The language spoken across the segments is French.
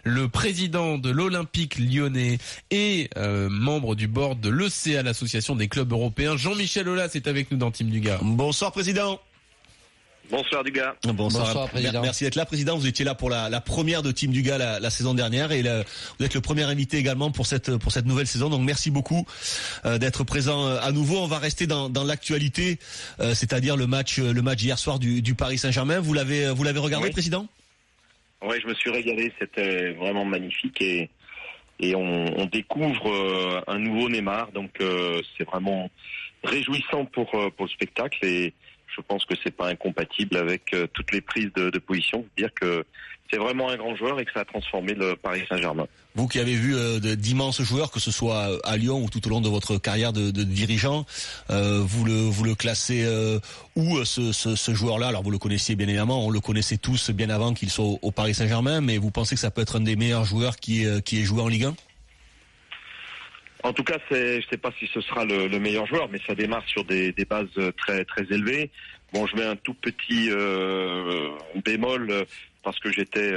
le président de l'Olympique lyonnais et membre du board de l'ECA, l'association des clubs européens. Jean-Michel Aulas est avec nous dans Team Dugas. Bonsoir président. Bonsoir Dugas. Bonsoir président. Merci d'être là président. Vous étiez là pour la première de Team Dugas la saison dernière et vous êtes le premier invité également pour cette nouvelle saison. Donc merci beaucoup d'être présent à nouveau. On va rester dans l'actualité, c'est-à-dire le match hier soir du Paris Saint-Germain. Vous l'avez regardé, oui. Président? Oui, je me suis régalé. C'était vraiment magnifique et on découvre un nouveau Neymar. Donc c'est vraiment réjouissant pour le spectacle et je pense que c'est pas incompatible avec toutes les prises de position. Dire que c'est vraiment un grand joueur et que ça a transformé le Paris Saint-Germain. Vous qui avez vu d'immenses joueurs, que ce soit à Lyon ou tout au long de votre carrière de dirigeant, vous le classez où ce joueur-là? Alors vous le connaissiez bien évidemment, on le connaissait tous bien avant qu'il soit au Paris Saint-Germain, mais vous pensez que ça peut être un des meilleurs joueurs qui ait joué en Ligue 1? En tout cas, je sais pas si ce sera le meilleur joueur, mais ça démarre sur des bases très très élevées. Bon, je mets un tout petit bémol parce que j'étais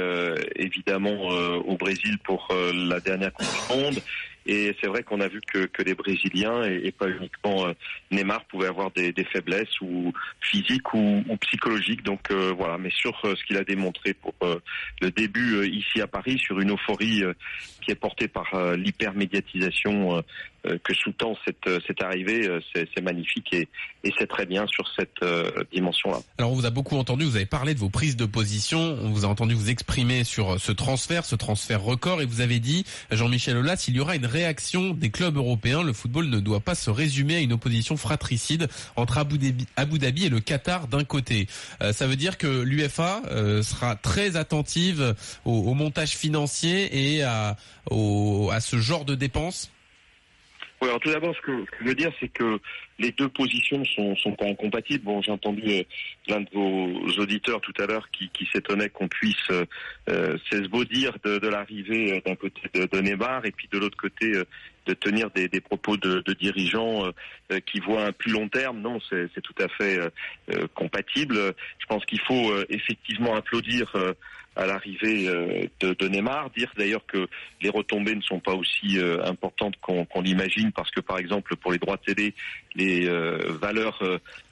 évidemment au Brésil pour la dernière Coupe du Monde. Et c'est vrai qu'on a vu que les Brésiliens, et pas uniquement Neymar, pouvaient avoir des faiblesses ou physiques ou psychologiques. Donc voilà, mais sur ce qu'il a démontré pour le début ici à Paris, sur une euphorie qui est portée par l'hypermédiatisation que sous-tend cette arrivée, c'est magnifique et c'est très bien sur cette dimension-là. Alors on vous a beaucoup entendu, vous avez parlé de vos prises de position, on vous a entendu vous exprimer sur ce transfert record, et vous avez dit, Jean-Michel Aulas, s'il y aura une réaction des clubs européens, le football ne doit pas se résumer à une opposition fratricide entre Abu Dhabi et le Qatar d'un côté. Ça veut dire que l'UEFA sera très attentive au montage financier et à ce genre de dépenses. Oui, alors tout d'abord, ce que je veux dire, c'est que les deux positions sont pas incompatibles. Bon, j'ai entendu l'un de vos auditeurs tout à l'heure qui s'étonnait qu'on puisse s'esbaudir de l'arrivée d'un côté de Neymar et puis de l'autre côté de tenir des propos de dirigeants qui voient un plus long terme. Non, c'est tout à fait compatible. Je pense qu'il faut effectivement applaudir à l'arrivée de Neymar, dire d'ailleurs que les retombées ne sont pas aussi importantes qu'on l'imagine, parce que par exemple pour les droits de télé, les valeurs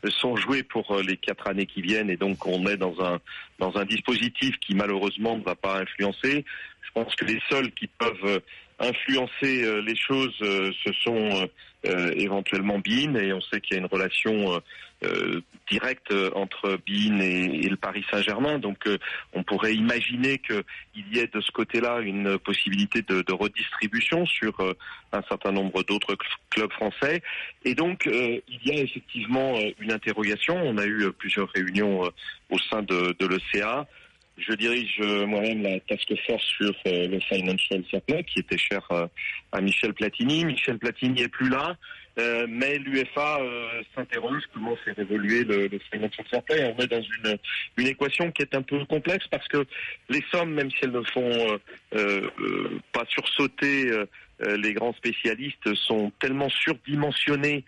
sont jouées pour les 4 années qui viennent, et donc on est dans un dispositif qui malheureusement ne va pas influencer. Je pense que les seuls qui peuvent influencer les choses, ce sont éventuellement beIN, et on sait qu'il y a une relation directe entre beIN et le Paris Saint-Germain, donc on pourrait imaginer qu'il y ait de ce côté-là une possibilité de redistribution sur un certain nombre d'autres clubs français, et donc il y a effectivement une interrogation. On a eu plusieurs réunions au sein de l'ECA. Je dirige moi-même la task force sur le Financial Fair Play, qui était cher à Michel Platini. Michel Platini est plus là, mais l'UEFA s'interroge comment faire évoluer le Financial Fair Play. On est dans une équation qui est un peu complexe, parce que les sommes, même si elles ne font pas sursauter les grands spécialistes, sont tellement surdimensionnées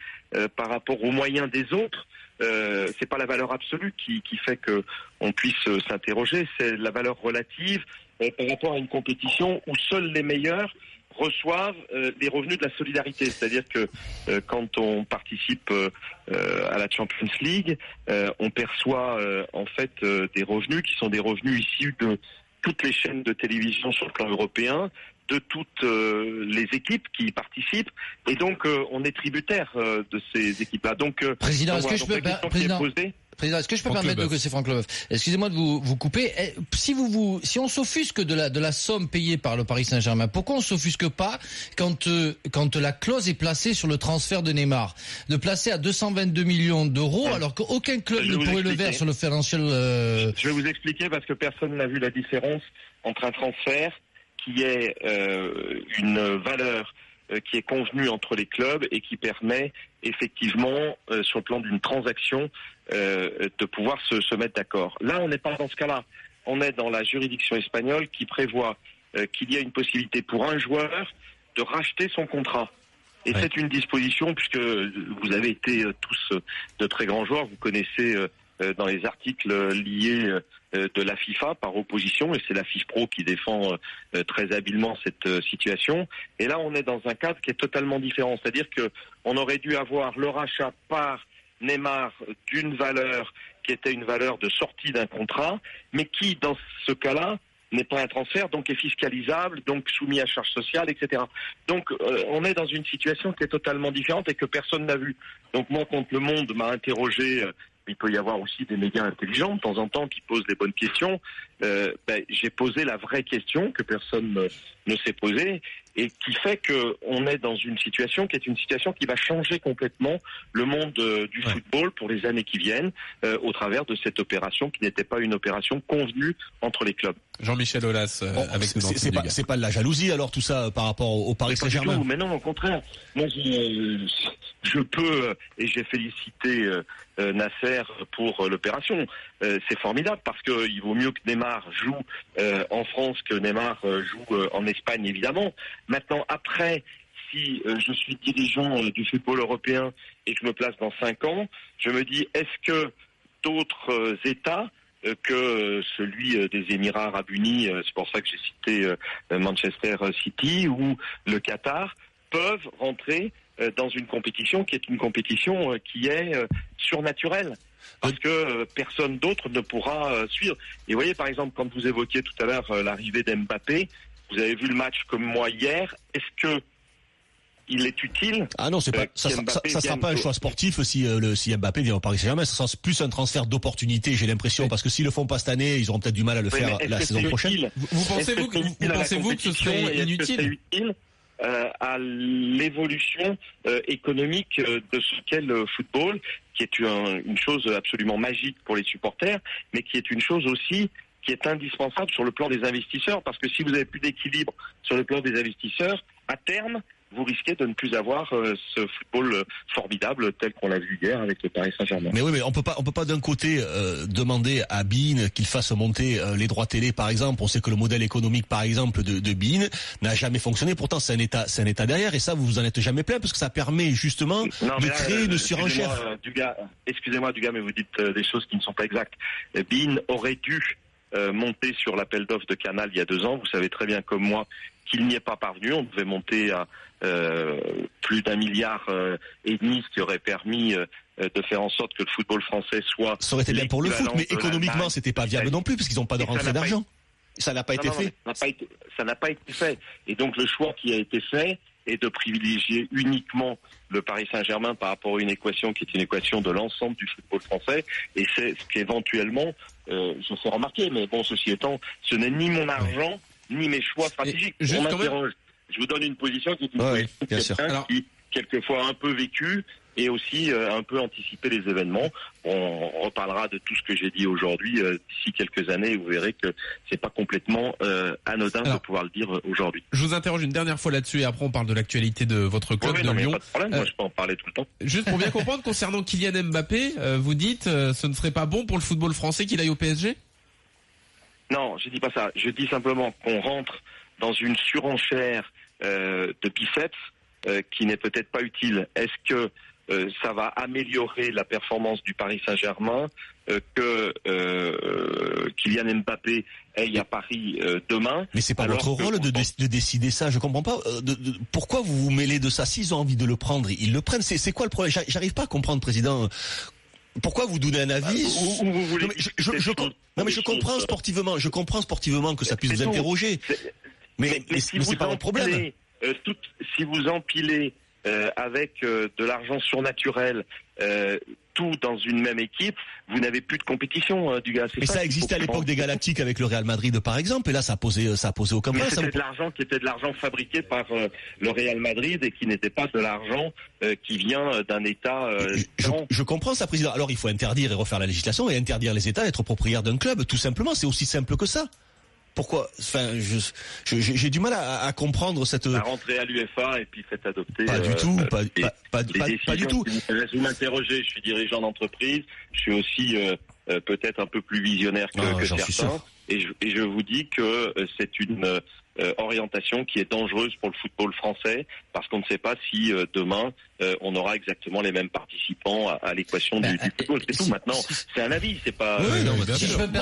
par rapport aux moyens des autres. C'est pas la valeur absolue qui fait que on puisse s'interroger, c'est la valeur relative par rapport à une compétition où seuls les meilleurs reçoivent les revenus de la solidarité. C'est-à-dire que quand on participe à la Champions League, on perçoit en fait des revenus qui sont des revenus issus de toutes les chaînes de télévision sur le plan européen, de toutes les équipes qui y participent, et donc on est tributaire de ces équipes-là. Donc, Président, est-ce que je peux me permettre de c'est Franck Leboeuf. Excusez-moi de vous couper. Si on s'offusque de la somme payée par le Paris Saint-Germain, pourquoi on s'offusque pas quand la clause est placée sur le transfert de Neymar, de placer à 222 millions d'euros, alors qu'aucun club ne pourrait le faire sur le financial. Je vais vous expliquer, parce que personne n'a vu la différence entre un transfert qui est une valeur qui est convenue entre les clubs et qui permet effectivement, sur le plan d'une transaction, de pouvoir se mettre d'accord. Là, on n'est pas dans ce cas-là. On est dans la juridiction espagnole qui prévoit qu'il y a une possibilité pour un joueur de racheter son contrat. Et c'est une disposition, puisque vous avez été tous de très grands joueurs, vous connaissez dans les articles liés de la FIFA par opposition, et c'est la FIFPro qui défend très habilement cette situation. Et là, on est dans un cadre qui est totalement différent. C'est-à-dire que on aurait dû avoir le rachat par Neymar d'une valeur qui était une valeur de sortie d'un contrat, mais qui, dans ce cas-là, n'est pas un transfert, donc est fiscalisable, donc soumis à charges sociales, etc. Donc on est dans une situation qui est totalement différente et que personne n'a vue. Donc moi, quand Le Monde m'a interrogé, il peut y avoir aussi des médias intelligents de temps en temps qui posent les bonnes questions, j'ai posé la vraie question que personne ne s'est posée, et qui fait qu'on est dans une situation qui est une situation qui va changer complètement le monde du football pour les années qui viennent, au travers de cette opération qui n'était pas une opération convenue entre les clubs. Jean-Michel Aulas, avec nous. C'est pas de la jalousie alors tout ça par rapport au Paris Saint-Germain? Mais non, au contraire. Moi, je peux, et j'ai félicité Nasser pour l'opération. C'est formidable parce que il vaut mieux que Neymar joue en France que Neymar joue en Espagne, évidemment. Maintenant, après, si je suis dirigeant du football européen et que je me place dans 5 ans, je me dis, est-ce que d'autres États que celui des Émirats Arabes Unis, c'est pour ça que j'ai cité Manchester City, ou le Qatar, peuvent rentrer dans une compétition qui est une compétition qui est surnaturelle, parce que personne d'autre ne pourra suivre. Et vous voyez, par exemple, quand vous évoquiez tout à l'heure l'arrivée d'Mbappé, vous avez vu le match comme moi hier, est-ce que il est utile? Ah non, c'est pas, ça sera pas un choix sportif si Mbappé vient au Paris Saint-Germain. Ça sera plus un transfert d'opportunité, j'ai l'impression, parce que s'ils le font pas cette année, ils auront peut-être du mal à le faire la saison prochaine. Vous pensez-vous que ce serait inutile? À l'évolution économique de ce qu'est le football, qui est une chose absolument magique pour les supporters, mais qui est une chose aussi qui est indispensable sur le plan des investisseurs, parce que si vous n'avez plus d'équilibre sur le plan des investisseurs, à terme, vous risquez de ne plus avoir ce football formidable tel qu'on l'a vu hier avec le Paris Saint-Germain. Mais oui, mais on peut pas d'un côté demander à beIN qu'il fasse monter les droits télé, par exemple. On sait que le modèle économique, par exemple, de beIN n'a jamais fonctionné. Pourtant, c'est un État derrière, et ça, vous en êtes jamais plein, parce que ça permet justement de créer une surenchère. Excusez-moi, Dugas, mais vous dites des choses qui ne sont pas exactes. beIN aurait dû monter sur l'appel d'offres de Canal il y a 2 ans. Vous savez très bien comme moi qu'il n'y est pas parvenu. On devait monter à plus d'1,5 milliard, ce qui aurait permis de faire en sorte que le football français soit... Ça aurait été bien pour le foot, mais économiquement, c'était pas viable non plus, parce qu'ils n'ont pas de rentrée d'argent. Ça n'a pas été fait. Ça n'a pas été fait. Et donc le choix qui a été fait est de privilégier uniquement le Paris Saint-Germain par rapport à une équation qui est une équation de l'ensemble du football français. Et c'est ce qu'éventuellement je fais remarquer. Mais bon, ceci étant, ce n'est ni mon argent, ni mes choix stratégiques. On m'interroge. Je vous donne une position qui est une position qui, quelquefois, un peu vécue et aussi un peu anticiper les événements. On reparlera de tout ce que j'ai dit aujourd'hui d'ici quelques années. Vous verrez que c'est pas complètement anodin de pouvoir le dire aujourd'hui. Je vous interroge une dernière fois là-dessus et après on parle de l'actualité de votre club de Lyon. Pas de problème, moi je peux en parler tout le temps. Juste pour bien comprendre, concernant Kylian Mbappé, vous dites ce ne serait pas bon pour le football français qu'il aille au PSG? Non, je dis pas ça. Je dis simplement qu'on rentre dans une surenchère de biceps qui n'est peut-être pas utile. Est-ce que ça va améliorer la performance du Paris Saint-Germain que Kylian Mbappé aille à Paris demain? Mais c'est pas votre rôle de décider ça. Je comprends pas. Pourquoi vous vous mêlez de ça? S'ils ont envie de le prendre, ils le prennent. C'est quoi le problème? J'arrive pas à comprendre, président. Pourquoi vous donnez un avis? Je comprends sportivement. Je comprends sportivement que ça puisse vous interroger. Mais c'est pas un problème. Si vous empilez avec de l'argent surnaturel, tout dans une même équipe, vous n'avez plus de compétition, Dugas. Mais ça existait à l'époque des Galactiques avec le Real Madrid, par exemple, et là, ça a posé aucun problème. C'était de l'argent qui était de l'argent fabriqué par le Real Madrid et qui n'était pas de l'argent qui vient d'un État. Je comprends ça, président. Alors, il faut interdire et refaire la législation et interdire les États d'être propriétaires d'un club, tout simplement. C'est aussi simple que ça. Pourquoi? Enfin, j'ai du mal à comprendre cette... La rentrée à l'UEFA et puis faites adopter... Pas du tout, pas du tout. Vous m'interrogez, je suis dirigeant d'entreprise, je suis aussi peut-être un peu plus visionnaire que certains, et je vous dis que c'est une orientation qui est dangereuse pour le football français, parce qu'on ne sait pas si demain on aura exactement les mêmes participants à l'équation du football. C'est tout. Maintenant, c'est un avis, c'est pas. Si je peux me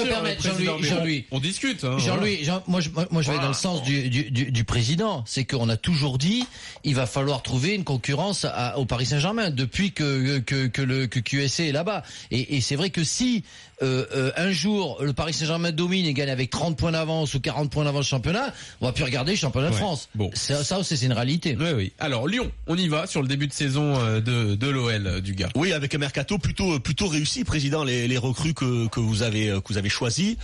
permettre, Jean-Louis, on discute. Hein, Jean-Louis, moi je vais dans le sens du président. C'est qu'on a toujours dit, il va falloir trouver une concurrence au Paris Saint-Germain depuis que QSC est là-bas. Et c'est vrai que si un jour le Paris Saint-Germain domine et gagne avec 30 points d'avance ou 40 points d'avance championnat, on va plus regarder le championnat de France. Bon, ça aussi c'est une réalité. Oui. Alors Lyon, on y va sur le début de saison de l'OL du gars. Oui, avec un mercato plutôt réussi, président. Les recrues que vous avez choisies,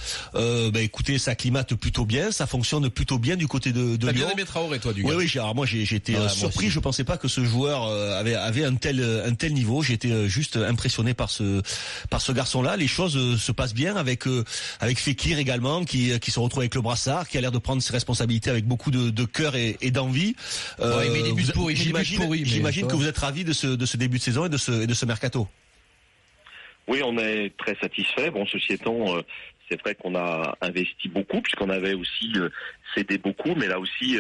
écoutez, ça climate plutôt bien, ça fonctionne plutôt bien du côté de Lyon. T'as bien aimé Traoré, toi, du gars. Oui. Alors moi j'ai été surpris. Je pensais pas que ce joueur avait un tel niveau. J'ai été juste impressionné par ce garçon-là. Les choses se passent bien avec Fekir également, qui se retrouve avec le brassard, qui a l'air de prendre ses responsabilités avec beaucoup de cœur et d'envie. J'imagine que vous êtes ravi de ce début de saison et de ce mercato. Oui, on est très satisfait. Bon, ceci étant, c'est vrai qu'on a investi beaucoup, puisqu'on avait aussi cédé beaucoup, mais là aussi,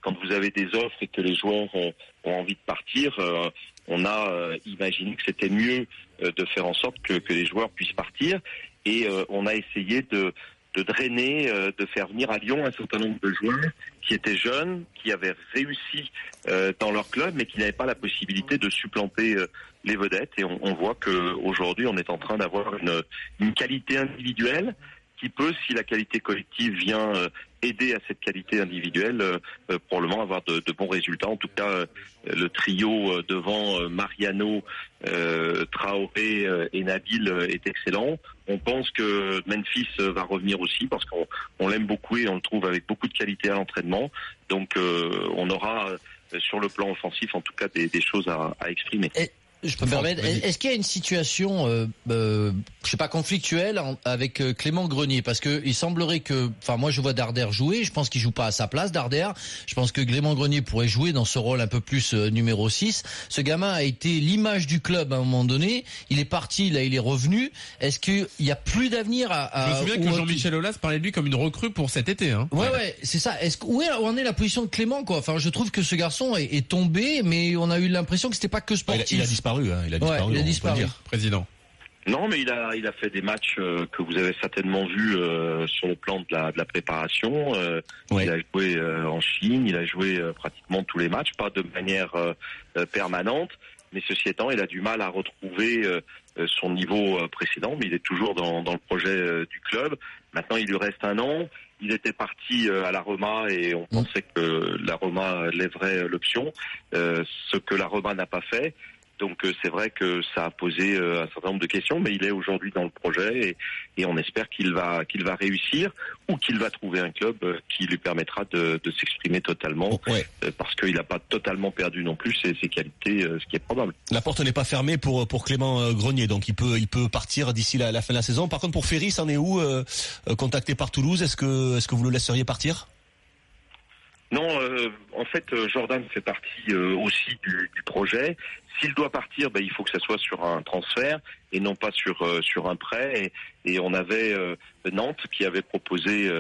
quand vous avez des offres et que les joueurs ont envie de partir, on a imaginé que c'était mieux de faire en sorte que les joueurs puissent partir, et on a essayé de drainer, de faire venir à Lyon un certain nombre de joueurs qui étaient jeunes, qui avaient réussi dans leur club, mais qui n'avaient pas la possibilité de supplanter les vedettes. Et on voit qu'aujourd'hui, on est en train d'avoir une qualité individuelle qui peut, si la qualité collective vient aider à cette qualité individuelle, probablement avoir de bons résultats. En tout cas, le trio devant Mariano, Traoré et Nabil est excellent. On pense que Memphis va revenir aussi parce qu'on l'aime beaucoup et on le trouve avec beaucoup de qualité à l'entraînement. Donc on aura sur le plan offensif en tout cas des choses à exprimer. Je peux me permettre. Est-ce qu'il y a une situation, je sais pas, conflictuelle avec Clément Grenier, parce que il semblerait que, enfin, moi je vois Darder jouer. Je pense qu'il joue pas à sa place, Darder. Je pense que Clément Grenier pourrait jouer dans ce rôle un peu plus numéro 6. Ce gamin a été l'image du club à un moment donné. Il est parti, là, il est revenu. Est-ce qu'il y a plus d'avenir à Je me souviens que Jean-Michel Aulas parlait de lui comme une recrue pour cet été. Hein. Ouais, c'est ça. Où en est la position de Clément, quoi? Enfin, je trouve que ce garçon est tombé, mais on a eu l'impression que c'était pas que sportif. Il a disparu. Il a disparu. Président. Non, mais il a fait des matchs que vous avez certainement vus sur le plan de la préparation. Il a joué en Chine, il a joué pratiquement tous les matchs, pas de manière permanente. Mais ceci étant, il a du mal à retrouver son niveau précédent, mais il est toujours dans le projet du club. Maintenant, il lui reste un an. Il était parti à la Roma et on pensait que la Roma lèverait l'option, ce que la Roma n'a pas fait. Donc c'est vrai que ça a posé un certain nombre de questions, mais il est aujourd'hui dans le projet et on espère qu'il va réussir ou qu'il va trouver un club qui lui permettra de s'exprimer totalement, parce qu'il n'a pas totalement perdu non plus ses qualités, ce qui est probable. La porte n'est pas fermée pour Clément Grenier, donc il peut partir d'ici la fin de la saison. Par contre, pour Ferry, c'en est où contacté par Toulouse? Est-ce que vous le laisseriez partir? Non, en fait, Jordan fait partie aussi du projet. S'il doit partir, il faut que ça soit sur un transfert et non pas sur un prêt. Et on avait Nantes qui avait proposé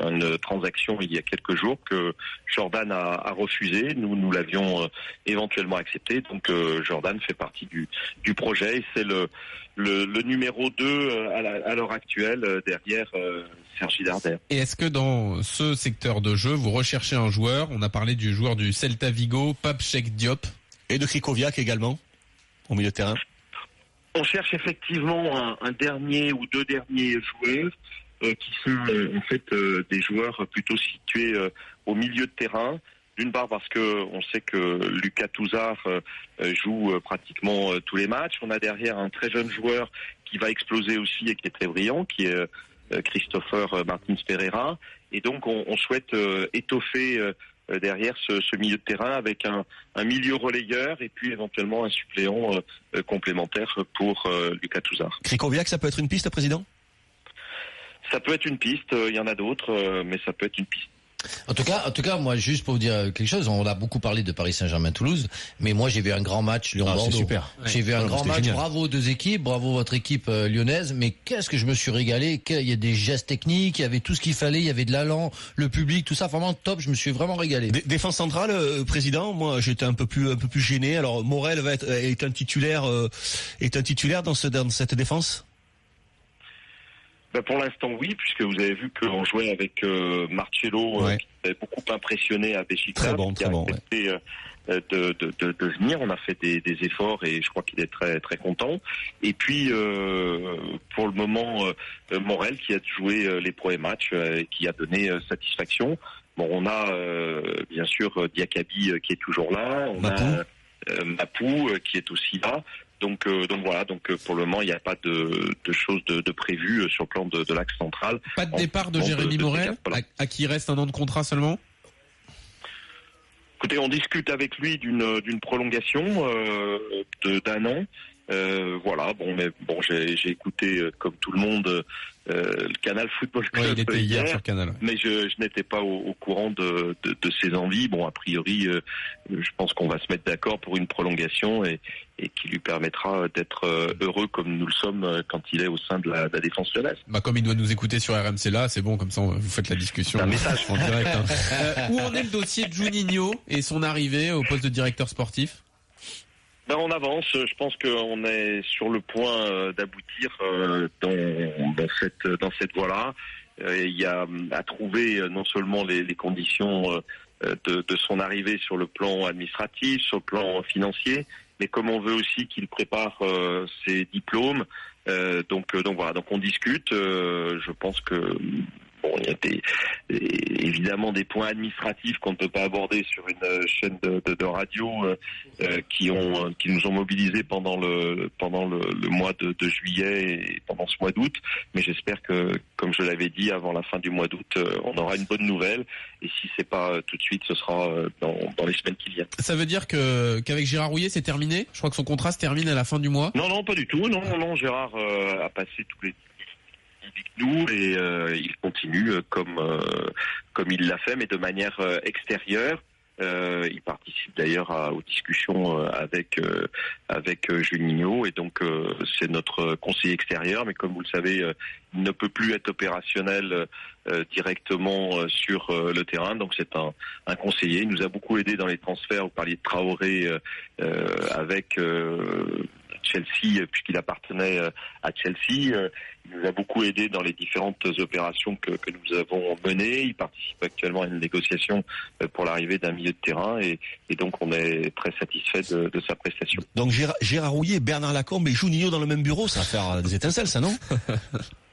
une transaction il y a quelques jours que Jordan a refusé. Nous l'avions éventuellement accepté. Donc Jordan fait partie du projet et c'est le numéro 2 à l'heure actuelle derrière Sergi Darder. Et est-ce que dans ce secteur de jeu, vous recherchez un joueur? On a parlé du joueur du Celta Vigo, Pape Cheikh Diop. Et de Krikoviak également, au milieu de terrain. On cherche effectivement un dernier ou deux derniers joueurs qui sont en fait des joueurs plutôt situés au milieu de terrain. D'une part parce que on sait que Lucas Touzard joue pratiquement tous les matchs. On a derrière un très jeune joueur qui va exploser aussi et qui est très brillant, qui est Christopher Martins Pereira. Et donc on souhaite étoffer derrière ce milieu de terrain avec un milieu relayeur et puis éventuellement un suppléant complémentaire pour Lucas Touzard. Krikoviak, ça peut être une piste, président? Ça peut être une piste, il y en a d'autres, mais ça peut être une piste. En tout cas, moi, juste pour vous dire quelque chose, on a beaucoup parlé de Paris Saint-Germain-Toulouse, mais moi, j'ai vu un grand match Lyon-Bordeaux. C'est super. J'ai vu un grand match. Génial. Bravo aux deux équipes, bravo votre équipe lyonnaise, mais qu'est-ce que je me suis régalé. Il y a des gestes techniques, il y avait tout ce qu'il fallait, il y avait de l'allant, le public, tout ça, vraiment top. Je me suis vraiment régalé. Défense centrale, président, moi, j'étais un peu plus gêné. Alors, Morel est un titulaire dans cette défense? Pour l'instant, oui, puisque vous avez vu qu'on jouait avec Marcelo, qui avait beaucoup impressionné à Beşiktaş, qui a accepté de venir. On a fait des efforts et je crois qu'il est très très content. Et puis, pour le moment, Morel qui a joué les premiers matchs et qui a donné satisfaction. Bon, on a bien sûr Diakabi qui est toujours là. On a Mapou qui est aussi là. Donc voilà, pour le moment il n'y a pas de choses de prévues sur le plan de l'axe central. Pas de départ de Jérémy Morel, à qui reste un an de contrat seulement? Écoutez, on discute avec lui d'une prolongation d'un an. Voilà, j'ai écouté comme tout le monde le Canal Football Club. Oui, il était hier sur Canal. Mais je n'étais pas au courant de ses envies. Bon, a priori, je pense qu'on va se mettre d'accord pour une prolongation et qui lui permettra d'être heureux comme nous le sommes quand il est au sein de la défense lyonnaise. Comme il doit nous écouter sur RMC là, c'est bon, comme ça vous faites la discussion. Un message en direct. Où en est le dossier de Juninho et son arrivée au poste de directeur sportif? On avance. Je pense qu'on est sur le point d'aboutir dans cette voie-là. Il y a à trouver non seulement les conditions de son arrivée sur le plan administratif, sur le plan financier, mais comme on veut aussi qu'il prépare ses diplômes. Donc voilà. Donc on discute. Je pense que il y a évidemment des points administratifs qu'on ne peut pas aborder sur une chaîne de radio qui nous ont mobilisés pendant le mois de juillet et pendant ce mois d'août. Mais j'espère que, comme je l'avais dit, avant la fin du mois d'août, on aura une bonne nouvelle. Et si c'est pas tout de suite, ce sera dans les semaines qui viennent. Ça veut dire qu'avec Gérard Rouillet, c'est terminé? Je crois que son contrat se termine à la fin du mois. Non, pas du tout. Non, Gérard a passé tous les nous et il continue comme il l'a fait, mais de manière extérieure. Il participe d'ailleurs aux discussions avec Juninho et donc c'est notre conseiller extérieur, mais comme vous le savez, il ne peut plus être opérationnel directement sur le terrain, donc c'est un conseiller. Il nous a beaucoup aidé dans les transferts. Vous parliez de Traoré avec Chelsea, puisqu'il appartenait à Chelsea. Il nous a beaucoup aidé dans les différentes opérations que nous avons menées. Il participe actuellement à une négociation pour l'arrivée d'un milieu de terrain et donc on est très satisfait de sa prestation. Donc Gérard Rouillet, Bernard Lacombe et Juninho dans le même bureau, ça va faire des étincelles, ça, non?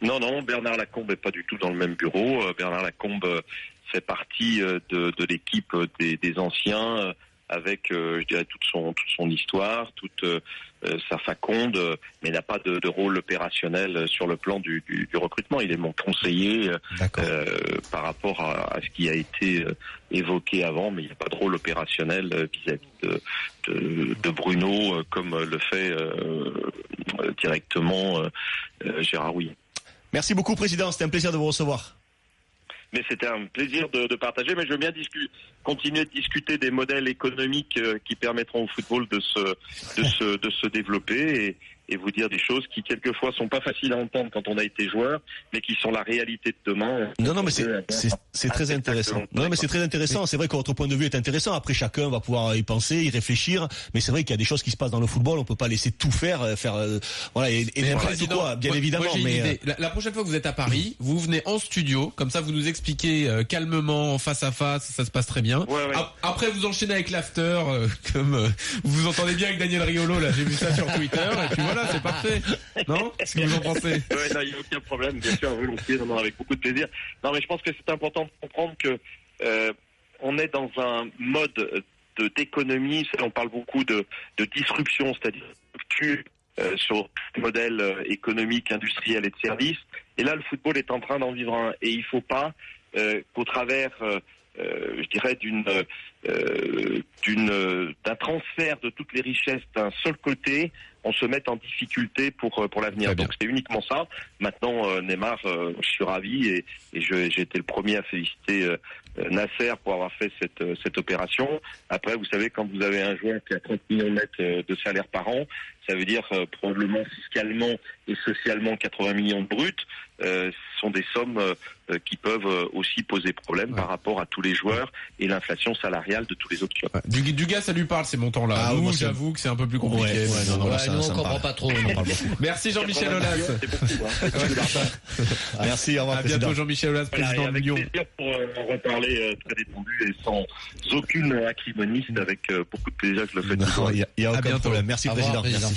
Non, Bernard Lacombe n'est pas du tout dans le même bureau. Bernard Lacombe fait partie de l'équipe des anciens, avec, je dirais, toute son histoire, toute sa faconde, mais n'a pas de rôle opérationnel sur le plan du recrutement. Il est mon conseiller par rapport à ce qui a été évoqué avant, mais il n'y a pas de rôle opérationnel vis-à-vis de Bruno, comme le fait directement Gérard Rouillet. Merci beaucoup, Président. C'était un plaisir de vous recevoir. Mais c'était un plaisir de partager, mais je veux bien continuer de discuter des modèles économiques qui permettront au football de se développer et vous dire des choses qui quelquefois sont pas faciles à entendre quand on a été joueur, mais qui sont la réalité de demain. Non, mais c'est très intéressant. Non, mais c'est très intéressant. C'est vrai que votre point de vue est intéressant. Après, chacun va pouvoir y penser, y réfléchir. Mais c'est vrai qu'il y a des choses qui se passent dans le football. On peut pas laisser tout faire, voilà, et n'importe quoi, bien évidemment. Moi, j'ai une idée. La prochaine fois que vous êtes à Paris, vous venez en studio, comme ça, vous nous expliquez calmement, face à face, ça se passe très bien. Ouais. Après, vous enchaînez avec l'after, comme vous vous entendez bien avec Daniel Riolo. Là, j'ai vu ça sur Twitter. Et puis voilà, c'est parfait. Non? Qu'est-ce que vous en pensez? Non, il n'y a aucun problème, bien sûr, volontiers, avec beaucoup de plaisir. Non, mais je pense que c'est important de comprendre que on est dans un mode d'économie. On parle beaucoup de disruption, c'est-à-dire sur le modèle économique, industriel et de services. Et là, le football est en train d'en vivre un. Et il ne faut pas qu'au travers je dirais d'un transfert de toutes les richesses d'un seul côté, on se mette en difficulté pour l'avenir. Donc c'est uniquement ça. Maintenant, Neymar, je suis ravi et j'ai été le premier à féliciter Nasser pour avoir fait cette opération. Après, vous savez, quand vous avez un joueur qui a 30 millions net de salaire par an, ça veut dire probablement fiscalement et socialement 80 millions de bruts. Ce sont des sommes qui peuvent aussi poser problème par rapport à tous les joueurs et l'inflation salariale de tous les autres clubs. Du gars, ça lui parle ces montants-là. Nous, j'avoue que c'est un peu plus compliqué. Nous, on comprend pas trop. Merci Jean-Michel Aulas. C'est beaucoup, Merci, au revoir. À bientôt Jean-Michel Aulas, président de Lyon. Avec plaisir pour en reparler très détendu et sans aucune acrimonie, avec beaucoup de plaisir que je le fais. Il y a aucun problème. Merci, président. Merci.